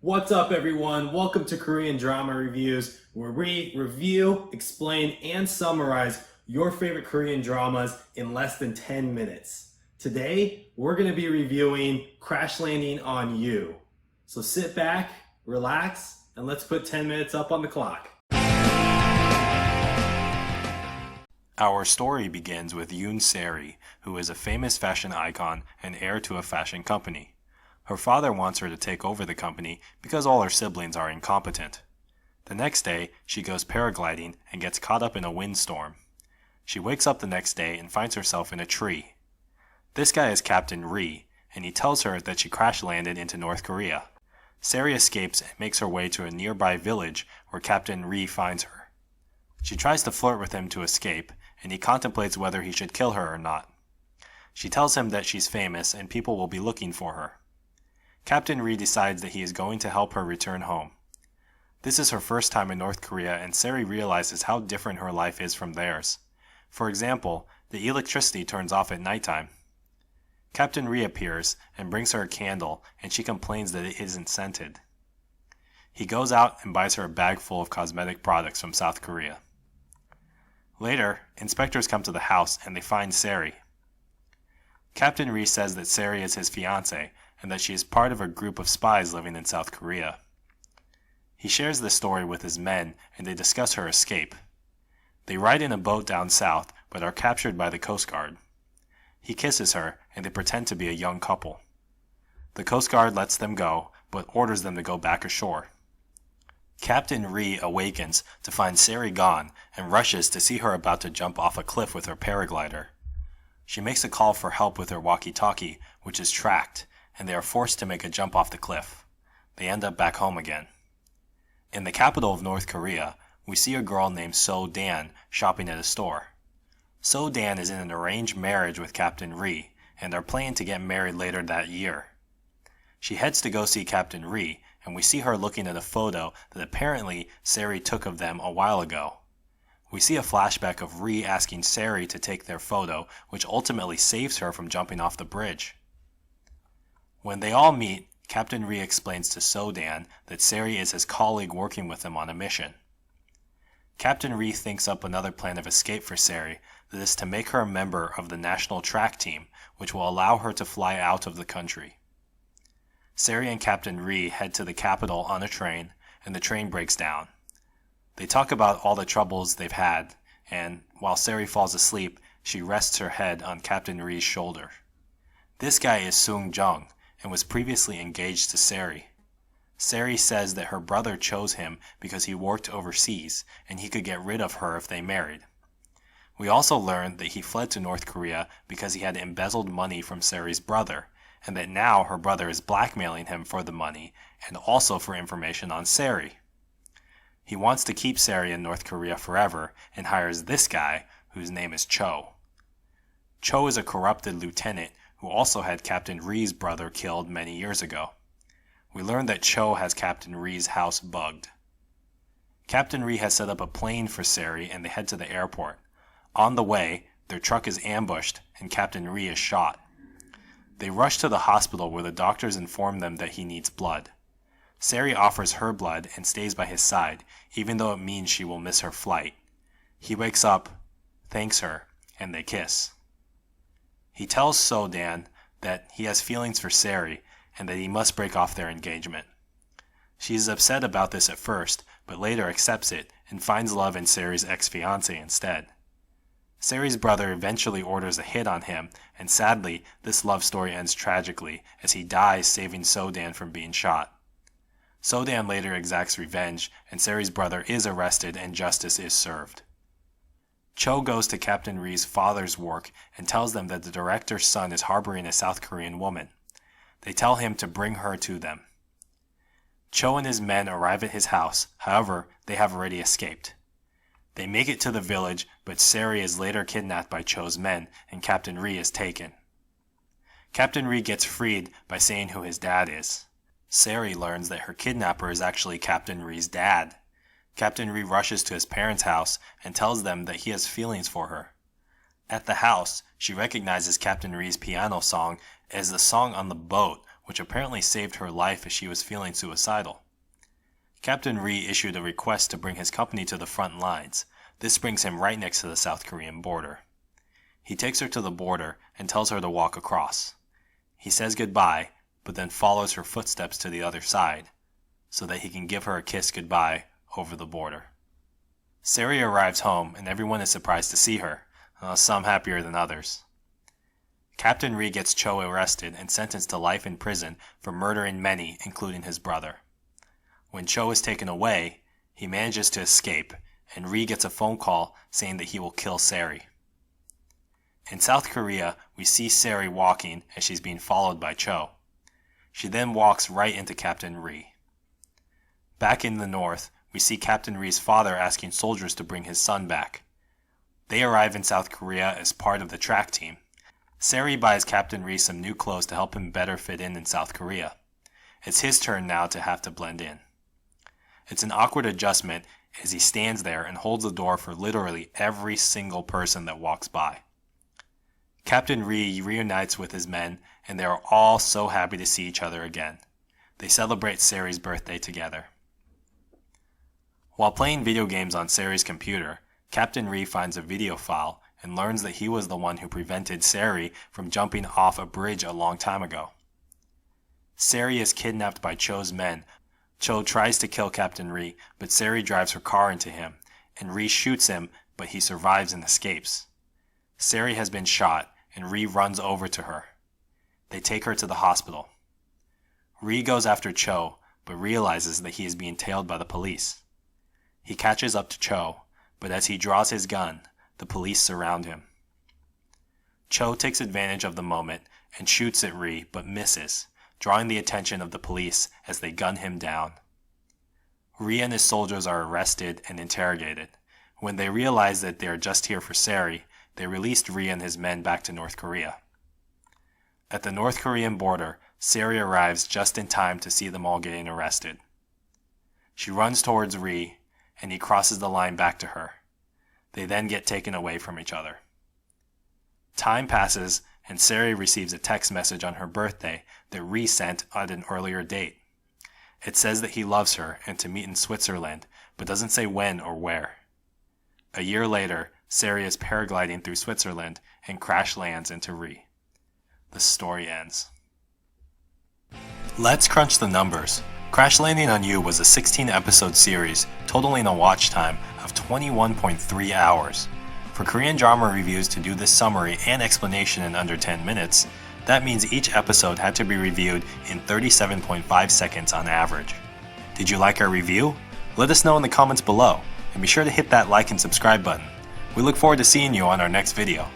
What's up, everyone? Welcome to Korean Drama Reviews, where we review, explain, and summarize your favorite Korean dramas in less than 10 minutes. Today, we're going to be reviewing Crash Landing on You. So sit back, relax, and let's put 10 minutes up on the clock. Our story begins with Yoon Seri, who is a famous fashion icon and heir to a fashion company. Her father wants her to take over the company because all her siblings are incompetent. The next day, she goes paragliding and gets caught up in a windstorm. She wakes up the next day and finds herself in a tree. This guy is Captain Ri, and he tells her that she crash landed into North Korea. Seri escapes and makes her way to a nearby village where Captain Ri finds her. She tries to flirt with him to escape, and he contemplates whether he should kill her or not. She tells him that she's famous and people will be looking for her. Captain Ri decides that he is going to help her return home. This is her first time in North Korea, and Seri realizes how different her life is from theirs. For example, the electricity turns off at nighttime. Captain Ri appears and brings her a candle, and she complains that it isn't scented. He goes out and buys her a bag full of cosmetic products from South Korea. Later, inspectors come to the house and they find Seri. Captain Ri says that Seri is his fiancée, and that she is part of a group of spies living in South Korea. He shares this story with his men, and they discuss her escape. They ride in a boat down south, but are captured by the Coast Guard. He kisses her, and they pretend to be a young couple. The Coast Guard lets them go, but orders them to go back ashore. Captain Ri awakens to find Seri gone, and rushes to see her about to jump off a cliff with her paraglider. She makes a call for help with her walkie-talkie, which is tracked, and they are forced to make a jump off the cliff. They end up back home again. In the capital of North Korea, we see a girl named So Dan shopping at a store. So Dan is in an arranged marriage with Captain Ri, and are planning to get married later that year. She heads to go see Captain Ri, and we see her looking at a photo that apparently Seri took of them a while ago. We see a flashback of Ri asking Seri to take their photo, which ultimately saves her from jumping off the bridge. When they all meet, Captain Ri explains to So-Dan that Seri is his colleague working with him on a mission. Captain Ri thinks up another plan of escape for Seri that is to make her a member of the national track team, which will allow her to fly out of the country. Seri and Captain Ri head to the capital on a train, and the train breaks down. They talk about all the troubles they've had, and while Seri falls asleep, she rests her head on Captain Ri's shoulder. This guy is Sung Jung, and was previously engaged to Seri. Seri says that her brother chose him because he worked overseas, and he could get rid of her if they married. We also learn that he fled to North Korea because he had embezzled money from Seri's brother, and that now her brother is blackmailing him for the money, and also for information on Seri. He wants to keep Seri in North Korea forever, and hires this guy, whose name is Cho. Cho is a corrupted lieutenant who also had Captain Ri's brother killed many years ago. We learn that Cho has Captain Ri's house bugged. Captain Ri has set up a plane for Seri, and they head to the airport. On the way, their truck is ambushed and Captain Ri is shot. They rush to the hospital where the doctors inform them that he needs blood. Seri offers her blood and stays by his side, even though it means she will miss her flight. He wakes up, thanks her, and they kiss. He tells So-Dan that he has feelings for Seri and that he must break off their engagement. She is upset about this at first, but later accepts it and finds love in Seri's ex-fiancé instead. Seri's brother eventually orders a hit on him, and sadly, this love story ends tragically as he dies saving So-Dan from being shot. So-Dan later exacts revenge, and Seri's brother is arrested and justice is served. Cho goes to Captain Ri's father's work and tells them that the director's son is harboring a South Korean woman. They tell him to bring her to them. Cho and his men arrive at his house, however, they have already escaped. They make it to the village, but Seri is later kidnapped by Cho's men, and Captain Ri is taken. Captain Ri gets freed by saying who his dad is. Seri learns that her kidnapper is actually Captain Ri's dad. Captain Ri rushes to his parents' house and tells them that he has feelings for her. At the house, she recognizes Captain Ri's piano song as the song on the boat which apparently saved her life as she was feeling suicidal. Captain Ri issued a request to bring his company to the front lines. This brings him right next to the South Korean border. He takes her to the border and tells her to walk across. He says goodbye, but then follows her footsteps to the other side, so that he can give her a kiss goodbye over the border. Sari arrives home and everyone is surprised to see her, some happier than others. Captain Ri gets Cho arrested and sentenced to life in prison for murdering many, including his brother. When Cho is taken away, he manages to escape, and Ri gets a phone call saying that he will kill Sari. In South Korea, we see Sari walking as she's being followed by Cho. She then walks right into Captain Ri. Back in the north, we see Captain Ri's father asking soldiers to bring his son back. They arrive in South Korea as part of the track team. Sari buys Captain Ri some new clothes to help him better fit in South Korea. It's his turn now to have to blend in. It's an awkward adjustment as he stands there and holds the door for literally every single person that walks by. Captain Ri reunites with his men, and they are all so happy to see each other again. They celebrate Sari's birthday together. While playing video games on Sari's computer, Captain Ri finds a video file and learns that he was the one who prevented Sari from jumping off a bridge a long time ago. Sari is kidnapped by Cho's men. Cho tries to kill Captain Ri, but Sari drives her car into him, and Ri shoots him, but he survives and escapes. Sari has been shot, and Ri runs over to her. They take her to the hospital. Ri goes after Cho, but realizes that he is being tailed by the police. He catches up to Cho, but as he draws his gun, the police surround him. Cho takes advantage of the moment and shoots at Ri, but misses, drawing the attention of the police as they gun him down. Ri and his soldiers are arrested and interrogated. When they realize that they are just here for Sari, they released Ri and his men back to North Korea. At the North Korean border, Sari arrives just in time to see them all getting arrested. She runs towards Ri, and he crosses the line back to her. They then get taken away from each other. Time passes, and Sari receives a text message on her birthday that Ri sent at an earlier date. It says that he loves her and to meet in Switzerland, but doesn't say when or where. A year later, Sari is paragliding through Switzerland and crash lands into Ri. The story ends. Let's crunch the numbers. Crash Landing on You was a 16-episode series, totaling a watch time of 21.3 hours. For Korean drama reviews to do this summary and explanation in under 10 minutes, that means each episode had to be reviewed in 37.5 seconds on average. Did you like our review? Let us know in the comments below, and be sure to hit that like and subscribe button. We look forward to seeing you on our next video.